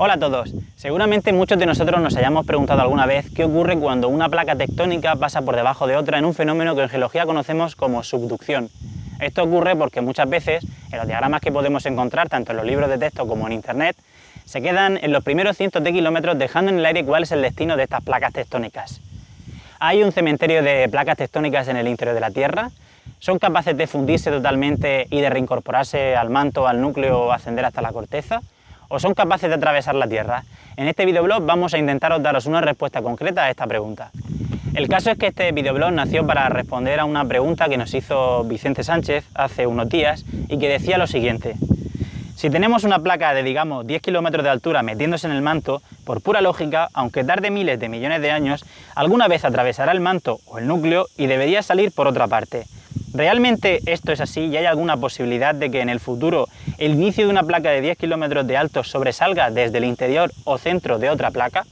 Hola a todos. Seguramente muchos de nosotros nos hayamos preguntado alguna vez qué ocurre cuando una placa tectónica pasa por debajo de otra en un fenómeno que en geología conocemos como subducción. Esto ocurre porque muchas veces en los diagramas que podemos encontrar tanto en los libros de texto como en internet se quedan en los primeros cientos de kilómetros dejando en el aire cuál es el destino de estas placas tectónicas. Hay un cementerio de placas tectónicas en el interior de la Tierra. Son capaces de fundirse totalmente y de reincorporarse al manto, al núcleo o ascender hasta la corteza, o son capaces de atravesar la Tierra. En este videoblog vamos a intentaros daros una respuesta concreta a esta pregunta. El caso es que este videoblog nació para responder a una pregunta que nos hizo Vicente Sánchez hace unos días y que decía lo siguiente: si tenemos una placa de, digamos, 10 kilómetros de altura metiéndose en el manto, por pura lógica, aunque tarde miles de millones de años, alguna vez atravesará el manto o el núcleo y debería salir por otra parte. ¿Realmente esto es así y hay alguna posibilidad de que en el futuro el inicio de una placa de 10 kilómetros de alto sobresalga desde el interior o centro de otra placa?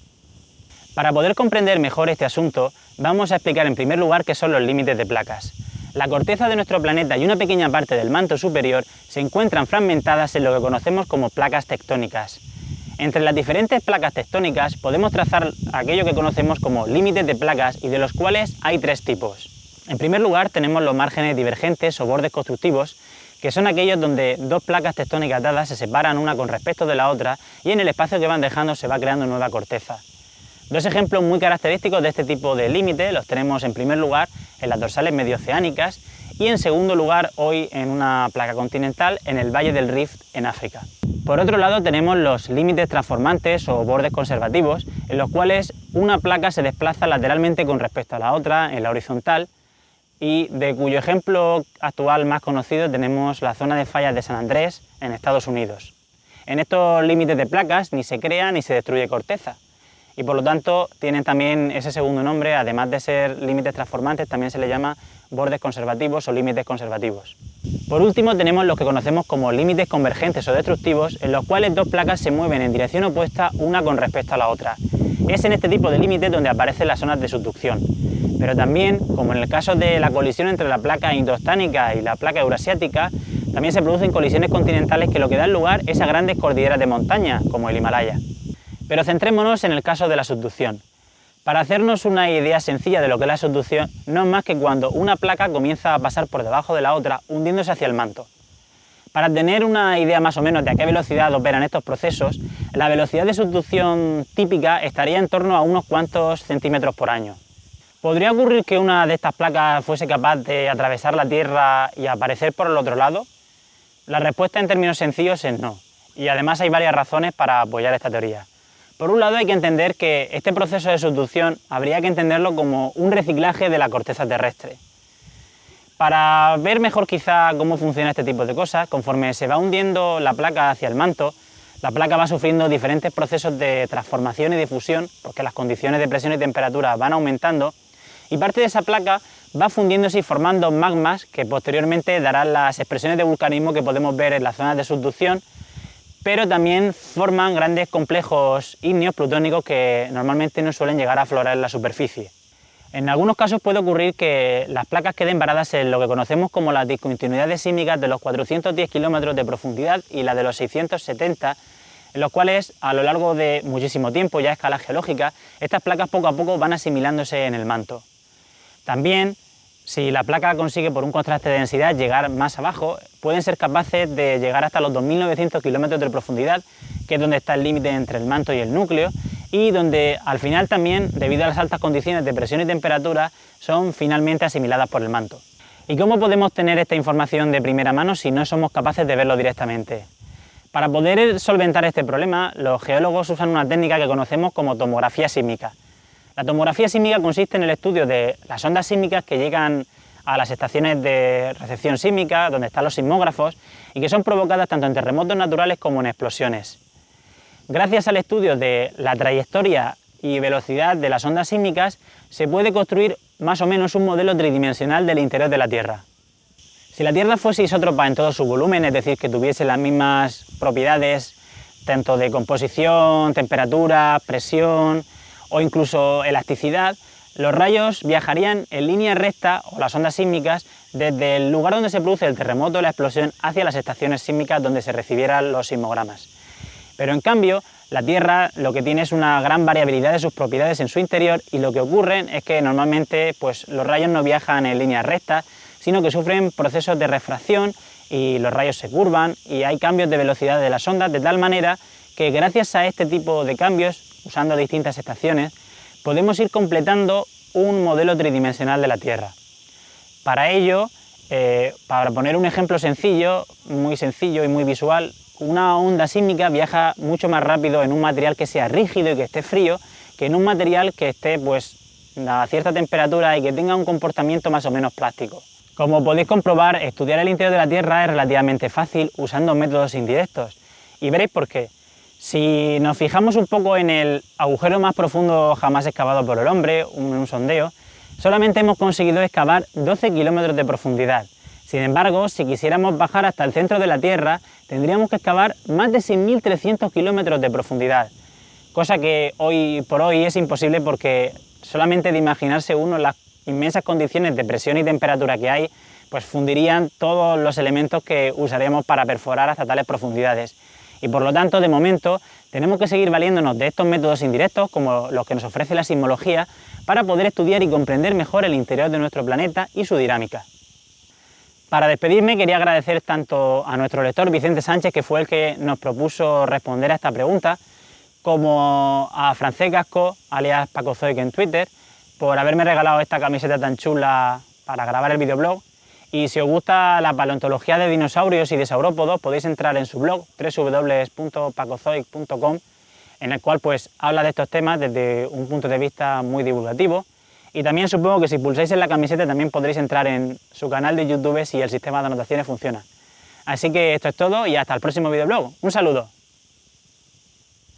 Para poder comprender mejor este asunto, vamos a explicar en primer lugar qué son los límites de placas. La corteza de nuestro planeta y una pequeña parte del manto superior se encuentran fragmentadas en lo que conocemos como placas tectónicas. Entre las diferentes placas tectónicas podemos trazar aquello que conocemos como límites de placas y de los cuales hay tres tipos. En primer lugar tenemos los márgenes divergentes o bordes constructivos, que son aquellos donde dos placas tectónicas dadas se separan una con respecto de la otra y en el espacio que van dejando se va creando nueva corteza. Dos ejemplos muy característicos de este tipo de límite los tenemos en primer lugar en las dorsales medio-oceánicas y en segundo lugar hoy en una placa continental en el Valle del Rift en África. Por otro lado tenemos los límites transformantes o bordes conservativos, en los cuales una placa se desplaza lateralmente con respecto a la otra en la horizontal, y de cuyo ejemplo actual más conocido tenemos la zona de fallas de San Andrés en Estados Unidos. En estos límites de placas ni se crea ni se destruye corteza y por lo tanto tienen también ese segundo nombre. Además de ser límites transformantes, también se le llama bordes conservativos o límites conservativos. Por último tenemos los que conocemos como límites convergentes o destructivos, en los cuales dos placas se mueven en dirección opuesta una con respecto a la otra. Es en este tipo de límites donde aparecen las zonas de subducción. Pero también, como en el caso de la colisión entre la placa indostánica y la placa eurasiática, también se producen colisiones continentales que lo que dan lugar es a grandes cordilleras de montaña, como el Himalaya. Pero centrémonos en el caso de la subducción. Para hacernos una idea sencilla de lo que es la subducción, no es más que cuando una placa comienza a pasar por debajo de la otra, hundiéndose hacia el manto. Para tener una idea más o menos de a qué velocidad operan estos procesos, la velocidad de subducción típica estaría en torno a unos cuantos centímetros por año. ¿Podría ocurrir que una de estas placas fuese capaz de atravesar la Tierra y aparecer por el otro lado? La respuesta en términos sencillos es no, y además hay varias razones para apoyar esta teoría. Por un lado hay que entender que este proceso de subducción habría que entenderlo como un reciclaje de la corteza terrestre. Para ver mejor quizá cómo funciona este tipo de cosas, conforme se va hundiendo la placa hacia el manto, la placa va sufriendo diferentes procesos de transformación y difusión, porque las condiciones de presión y temperatura van aumentando, y parte de esa placa va fundiéndose y formando magmas que posteriormente darán las expresiones de vulcanismo que podemos ver en las zonas de subducción, pero también forman grandes complejos ígneos plutónicos que normalmente no suelen llegar a aflorar en la superficie. En algunos casos puede ocurrir que las placas queden varadas en lo que conocemos como las discontinuidades sísmicas de los 410 kilómetros de profundidad y la de los 670, en los cuales a lo largo de muchísimo tiempo, ya a escala geológica, estas placas poco a poco van asimilándose en el manto. También, si la placa consigue por un contraste de densidad llegar más abajo, pueden ser capaces de llegar hasta los 2.900 kilómetros de profundidad, que es donde está el límite entre el manto y el núcleo, y donde al final también, debido a las altas condiciones de presión y temperatura, son finalmente asimiladas por el manto. ¿Y cómo podemos tener esta información de primera mano si no somos capaces de verlo directamente? Para poder solventar este problema, los geólogos usan una técnica que conocemos como tomografía sísmica. La tomografía sísmica consiste en el estudio de las ondas sísmicas que llegan a las estaciones de recepción sísmica, donde están los sismógrafos, y que son provocadas tanto en terremotos naturales como en explosiones. Gracias al estudio de la trayectoria y velocidad de las ondas sísmicas, se puede construir más o menos un modelo tridimensional del interior de la Tierra. Si la Tierra fuese isótropa en todo su volumen, es decir, que tuviese las mismas propiedades tanto de composición, temperatura, presión o incluso elasticidad, los rayos viajarían en línea recta, o las ondas sísmicas, desde el lugar donde se produce el terremoto o la explosión hacia las estaciones sísmicas donde se recibieran los sismogramas. Pero en cambio, La Tierra lo que tiene es una gran variabilidad de sus propiedades en su interior y lo que ocurre es que normalmente pues, los rayos no viajan en líneas rectas, sino que sufren procesos de refracción y los rayos se curvan y hay cambios de velocidad de las ondas de tal manera que gracias a este tipo de cambios, usando distintas estaciones, podemos ir completando un modelo tridimensional de la Tierra. Para ello, para poner un ejemplo sencillo, muy sencillo y muy visual, una onda sísmica viaja mucho más rápido en un material que sea rígido y que esté frío que en un material que esté pues, a cierta temperatura y que tenga un comportamiento más o menos plástico. Como podéis comprobar, estudiar el interior de la Tierra es relativamente fácil usando métodos indirectos y veréis por qué. Si nos fijamos un poco en el agujero más profundo jamás excavado por el hombre, un sondeo, solamente hemos conseguido excavar 12 kilómetros de profundidad. Sin embargo, si quisiéramos bajar hasta el centro de la Tierra, tendríamos que excavar más de 6.300 kilómetros de profundidad, cosa que hoy por hoy es imposible porque solamente de imaginarse uno las inmensas condiciones de presión y temperatura que hay, pues fundirían todos los elementos que usaremos para perforar hasta tales profundidades. Y por lo tanto, de momento, tenemos que seguir valiéndonos de estos métodos indirectos, como los que nos ofrece la sismología, para poder estudiar y comprender mejor el interior de nuestro planeta y su dinámica. Para despedirme quería agradecer tanto a nuestro lector Vicente Sánchez, que fue el que nos propuso responder a esta pregunta, como a Francesc Gasco, alias Paco Zoic en Twitter, por haberme regalado esta camiseta tan chula para grabar el videoblog. Y si os gusta la paleontología de dinosaurios y de saurópodos, podéis entrar en su blog www.pacozoic.com, en el cual pues habla de estos temas desde un punto de vista muy divulgativo. Y también supongo que si pulsáis en la camiseta también podréis entrar en su canal de YouTube si el sistema de anotaciones funciona. Así que esto es todo y hasta el próximo videoblog. Un saludo.